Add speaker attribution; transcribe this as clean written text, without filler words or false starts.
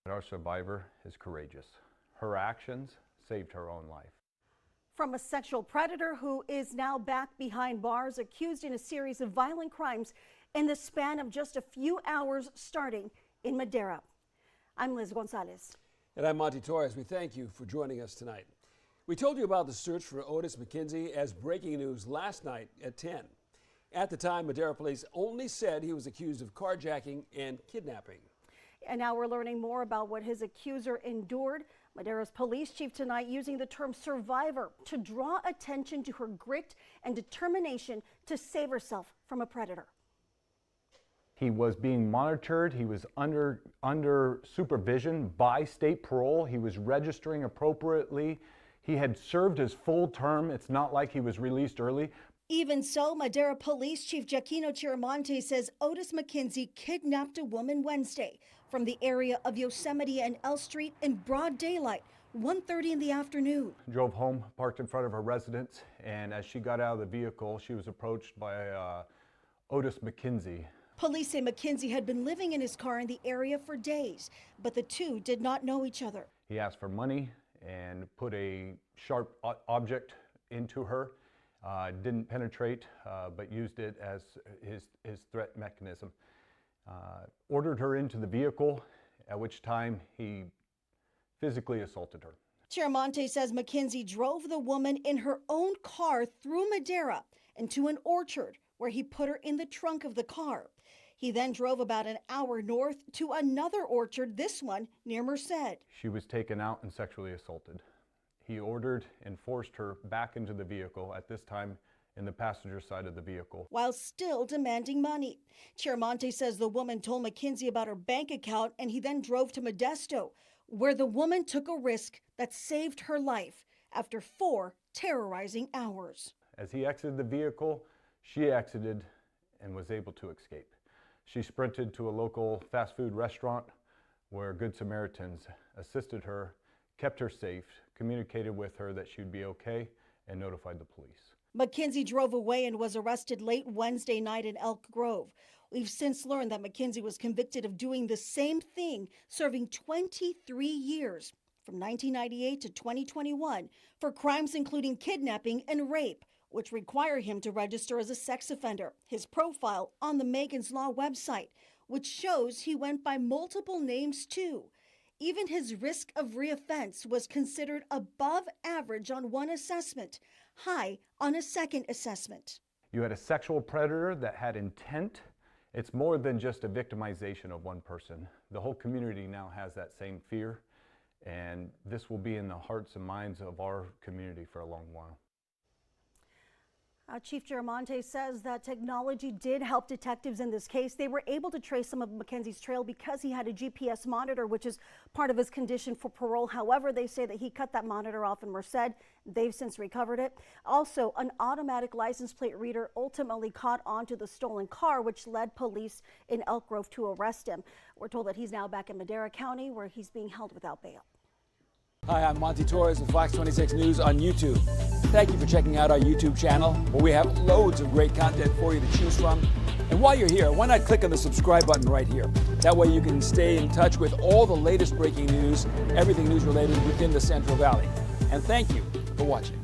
Speaker 1: Our survivor is courageous. Her actions saved her own life.
Speaker 2: From a sexual predator who is now back behind bars, accused in a series of violent crimes in the span of just a few hours, starting in Madera. I'm Liz Gonzalez.
Speaker 3: And I'm Monty Torres. We thank you for joining us tonight. We told you about the search for Otis McKinzy as breaking news last night at 10. At the time, Madera police only said he was accused of carjacking and kidnapping. And
Speaker 2: now we're learning more about what his accuser endured. Madera's police chief tonight using the term survivor to draw attention to her grit and determination to save herself from a predator.
Speaker 1: He was being monitored. He was under supervision by state parole. He was registering appropriately. He had served his full term. It's not like he was released early.
Speaker 2: Even so, Madera Police Chief Giacchino Chiramonte says Otis McKinzy kidnapped a woman Wednesday from the area of Yosemite and L Street in broad daylight, 1:30 in the afternoon.
Speaker 1: Drove home, parked in front of her residence, and as she got out of the vehicle, she was approached by Otis McKinzy.
Speaker 2: Police say McKinzy had been living in his car in the area for days, but the two did not know each other.
Speaker 1: He asked for money and put a sharp object into her. Didn't penetrate, but used it as his threat mechanism. Ordered her into the vehicle, at which time he physically assaulted her.
Speaker 2: Chiramonte says McKinzy drove the woman in her own car through Madera into an orchard where he put her in the trunk of the car. He then drove about an hour north to another orchard, this one near Merced.
Speaker 1: She was taken out and sexually assaulted. He ordered and forced her back into the vehicle, at this time in the passenger side of the vehicle,
Speaker 2: while still demanding money. Chiramonte says the woman told McKinzy about her bank account, and he then drove to Modesto, where the woman took a risk that saved her life after 4 terrorizing hours.
Speaker 1: As he exited the vehicle, she exited and was able to escape. She sprinted to a local fast food restaurant where Good Samaritans assisted her, kept her safe, communicated with her that she'd be okay, and notified the police.
Speaker 2: McKinzy drove away and was arrested late Wednesday night in Elk Grove. We've since learned that McKinzy was convicted of doing the same thing, serving 23 years from 1998 to 2021 for crimes including kidnapping and rape, which require him to register as a sex offender. His profile on the Megan's Law website, which shows he went by multiple names too. Even his risk of reoffense was considered above average on one assessment, high on a second assessment.
Speaker 1: You had a sexual predator that had intent. It's more than just a victimization of one person. The whole community now has that same fear, and this will be in the hearts and minds of our community for a long while.
Speaker 2: Chief Chiramonte says that technology did help detectives in this case. They were able to trace some of McKinzy's trail because he had a GPS monitor, which is part of his condition for parole. However, they say that he cut that monitor off in Merced. They've since recovered it. Also, an automatic license plate reader ultimately caught onto the stolen car, which led police in Elk Grove to arrest him. We're told that he's now back in Madera County, where he's being held without bail.
Speaker 3: Hi, I'm Monty Torres with Fox 26 News on YouTube. Thank you for checking out our YouTube channel, where we have loads of great content for you to choose from. And while you're here, why not click on the subscribe button right here? That way you can stay in touch with all the latest breaking news, everything news related within the Central Valley. And thank you for watching.